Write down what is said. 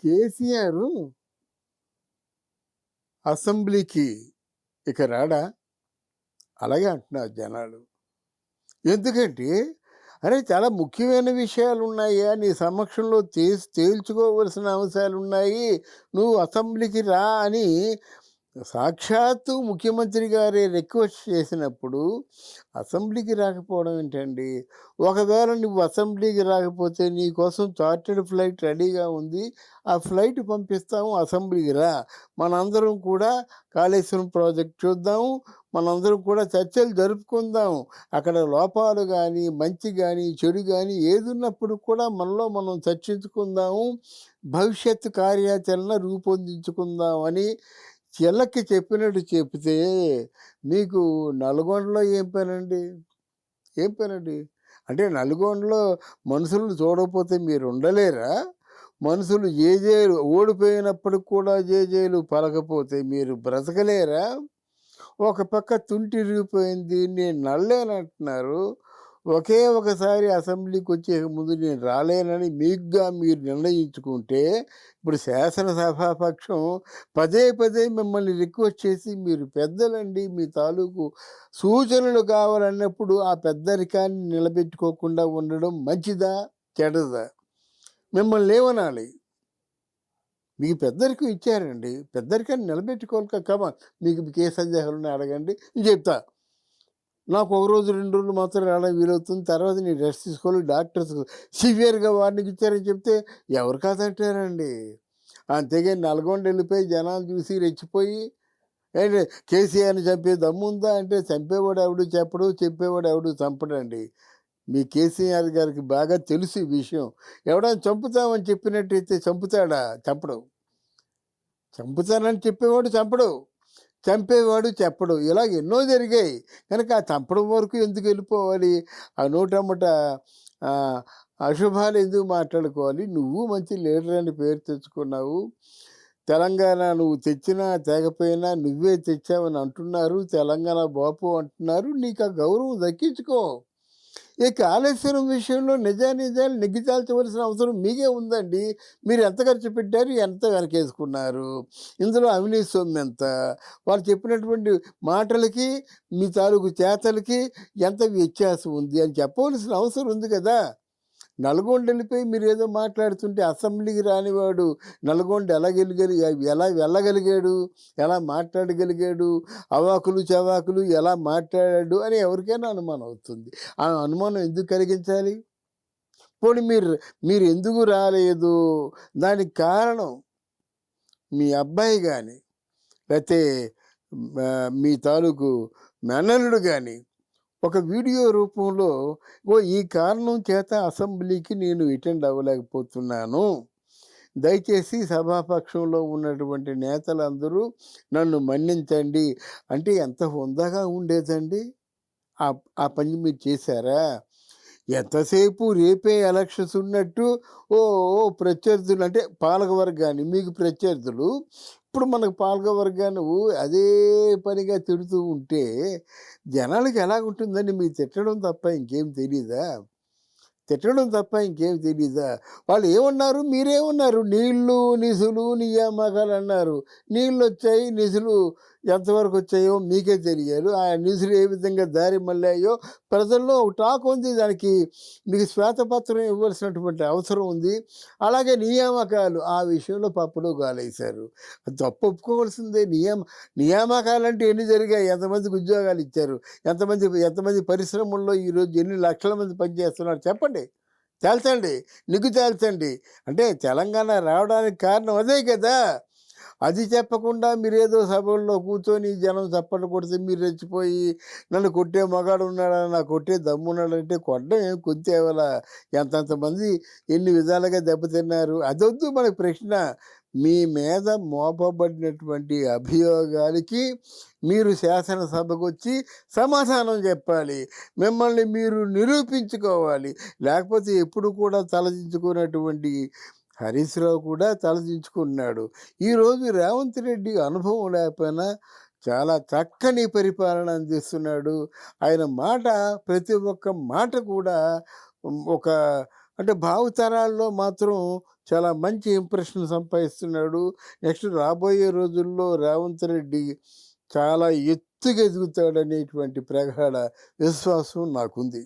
కేసీఆర్ అసెంబ్లీకి ఇక రాడా? అలాగే అంటున్నారు జనాలు. ఎందుకంటే, అరే చాలా ముఖ్యమైన విషయాలున్నాయ్యా నీ సమక్షంలో తేల్చుకోవలసిన అంశాలున్నాయి. నువ్వు అసెంబ్లీకి రా అని సాక్షాత్తు ముఖ్యమంత్రి గారే రిక్వెస్ట్ చేసినప్పుడు అసెంబ్లీకి రాకపోవడం ఏంటండి? ఒకవేళ నువ్వు అసెంబ్లీకి రాకపోతే నీ కోసం చార్టర్డ్ ఫ్లైట్ రెడీగా ఉంది. ఆ ఫ్లైట్ పంపిస్తాము, అసెంబ్లీకి రా. మనందరం కూడా కాళేశ్వరం ప్రాజెక్ట్ చూద్దాము. మనందరం కూడా చర్చలు జరుపుకుందాం. అక్కడ లోపాలు కానీ, మంచి కానీ, చెడు కానీ ఏదున్నప్పుడు కూడా మనలో మనం చర్చించుకుందాము. భవిష్యత్తు కార్యాచరణ రూపొందించుకుందాం అని చిల్లకి చెప్పినట్టు చెప్తే మీకు నల్గొండలో ఏం పనండి? ఏం పనండి? అంటే నల్గొండలో మనుషులను చూడకపోతే మీరు ఉండలేరా? మనుషులు జేజేలు ఓడిపోయినప్పటికి కూడా జేజేలు పలకపోతే మీరు బ్రతకలేరా? ఒక పక్క తుంటిరిగిపోయింది, నేను నడలేనంటున్నారు. ఒకే ఒకసారి అసెంబ్లీకి వచ్చే ముందు నేను రాలేనని మీకుగా మీరు నిర్ణయించుకుంటే, ఇప్పుడు శాసనసభాపక్షం పదే పదే మిమ్మల్ని రిక్వెస్ట్ చేసి మీరు పెద్దలండి, మీ తాలూకు సూచనలు కావాలన్నప్పుడు ఆ పెద్దరికాన్ని నిలబెట్టుకోకుండా ఉండడం మంచిదా? చెడ్డదా? మిమ్మల్ని ఏమనాలి? మీకు పెద్దరికం ఇచ్చారండి, పెద్దరికాన్ని నిలబెట్టుకోవాలి. కమాన్, మీకు ఏ సందేహాలు ఉన్నాయి అడగండి, నేను చెప్తా. నాకు ఒక రోజు 2 రోజులు మాత్రం రావడం వీలవుతుంది, తర్వాత నేను రెస్ట్ తీసుకోవాలి. డాక్టర్స్ సివియర్గా వార్నింగ్ ఇచ్చారని చెప్తే ఎవరు కాదంటారండి? అంతేగాని నల్గొండ వెళ్ళిపోయి జనాలు చూసి రెచ్చిపోయి ఏంటి కేసీఆర్ని చంపే దమ్ముందా అంటే చంపేవాడు ఎవడు చెప్పడు, చెప్పేవాడు ఎవడు చంపడండి. మీ కేసీఆర్ గారికి బాగా తెలుసు ఈ విషయం. ఎవడైనా చంపుతామని చెప్పినట్టయితే చంపుతాడా? చంపడు. చంపుతానని చెప్పేవాడు చంపడు, చంపేవాడు చెప్పడు. ఇలా ఎన్నో జరిగాయి. కనుక ఆ చంపడం వరకు ఎందుకు వెళ్ళిపోవాలి? ఆ నోటమ్మట అశుభాలు ఎందుకు మాట్లాడుకోవాలి? నువ్వు మంచి లీడర్ అని పేరు తెచ్చుకున్నావు. తెలంగాణ నువ్వు తెచ్చినా తేకపోయినా నువ్వే తెచ్చావని అంటున్నారు. తెలంగాణ బాపు అంటున్నారు. నీకు ఆ గౌరవం దక్కించుకో. ఈ కాళేశ్వరం విషయంలో నిజాలు నెగ్గిచాల్చవలసిన అవసరం మీకే ఉందండి. మీరు ఎంత ఖర్చు పెట్టారు, ఎంత వెనకేసుకున్నారు, ఇందులో అవినీతి సొమ్ము ఎంత, వాళ్ళు చెప్పినటువంటి మాటలకి మీ తాలూకు చేతలకి ఎంత వ్యత్యాసం ఉంది అని చెప్పవలసిన అవసరం ఉంది కదా. నల్గొండ వెళ్ళిపోయి మీరు ఏదో మాట్లాడుతుంటే అసెంబ్లీకి రానివాడు నల్గొండ ఎలా వెళ్ళగలిగాడు, ఎలా మాట్లాడగలిగాడు, అవాకులు చవాకులు ఎలా మాట్లాడాడు అని ఎవరికైనా అనుమానం అవుతుంది. ఆ అనుమానం ఎందుకు కలిగించాలి? పోనీ మీరు ఎందుకు రాలేదు? దానికి కారణం మీ అబ్బాయి కానీ, లేకపోతే మీ తాలూకు మేనల్లుడు కానీ ఒక వీడియో రూపంలో ఈ కారణం చేత అసెంబ్లీకి నేను అటెండ్ అవ్వలేకపోతున్నాను, దయచేసి సభాపక్షంలో ఉన్నటువంటి నేతలందరూ నన్ను మన్నించండి అంటే ఎంత హుందాగా ఉండేదండి. ఆ పని మీరు చేశారా? ఎంతసేపు రేపే ఎలక్షన్స్ ఉన్నట్టు ప్రత్యర్థులు అంటే పాలకవర్గాన్ని, మీకు ప్రత్యర్థులు ఇప్పుడు మనకు పాలకవర్గాన్ని అదే పనిగా తిడుతూ ఉంటే జనాలకి ఎలాగుంటుందని మీకు తిట్టడం తప్ప ఇంకేం తెలీదా? తిట్టడం తప్ప ఇంకేం తెలీదా? వాళ్ళు ఏమన్నారు, మీరేమన్నారు? నీళ్లు నిధులు నియామకాలు అన్నారు. నీళ్ళు వచ్చాయి, నిధులు ఎంతవరకు వచ్చాయో మీకే తెలియాలి. ఆ నిధులు ఏ విధంగా దారి మళ్ళాయో ప్రజల్లో ఒక టాక్ ఉంది. దానికి మీకు శ్వేతపత్రం ఇవ్వాల్సినటువంటి అవసరం ఉంది. అలాగే నియామకాలు, ఆ విషయంలో పప్పులో గాలేశారు. అది తప్పు ఒప్పుకోవాల్సిందే. నియామకాలంటే ఎన్ని జరిగాయి? ఎంతమందికి ఉద్యోగాలు ఇచ్చారు? ఎంతమంది పరిశ్రమల్లో ఈరోజు ఎన్ని లక్షల మంది పనిచేస్తున్నారు చెప్పండి, తేల్చండి, నిగ్గు తేల్చండి. అంటే తెలంగాణ రావడానికి కారణం అదే కదా. అది చెప్పకుండా మీరేదో సభల్లో కూర్చొని జనం చప్పట్లు కొడితే మీరు రెచ్చిపోయి నన్ను కొట్టే మగాడు ఉన్నాడా, నాకు కొట్టే దమ్మున్నాడంటే కొట్టడం ఏం కొంతేవల ఎంతంతమంది ఎన్ని విధాలుగా దెబ్బతిన్నారు. అదొద్దు మనకు ప్రశ్న. మీ మీద మోపబడినటువంటి అభియోగాలకి మీరు శాసనసభకు వచ్చి సమాధానం చెప్పాలి. మిమ్మల్ని మీరు నిరూపించుకోవాలి. లేకపోతే ఎప్పుడు కూడా తలదించుకున్నటువంటి హరీష్ రావు కూడా తలదించుకున్నాడు. ఈరోజు రేవంత్ రెడ్డి అనుభవం లేకపోయినా చాలా చక్కని పరిపాలన అందిస్తున్నాడు. ఆయన మాట, ప్రతి ఒక్క మాట కూడా ఒక అంటే భావితరాల్లో మాత్రం చాలా మంచి ఇంప్రెషన్ సంపాదిస్తున్నాడు. నెక్స్ట్ రాబోయే రోజుల్లో రేవంత్ రెడ్డి చాలా ఎత్తుగా ఎదుగుతాడనేటువంటి ప్రగాఢ విశ్వాసం నాకుంది.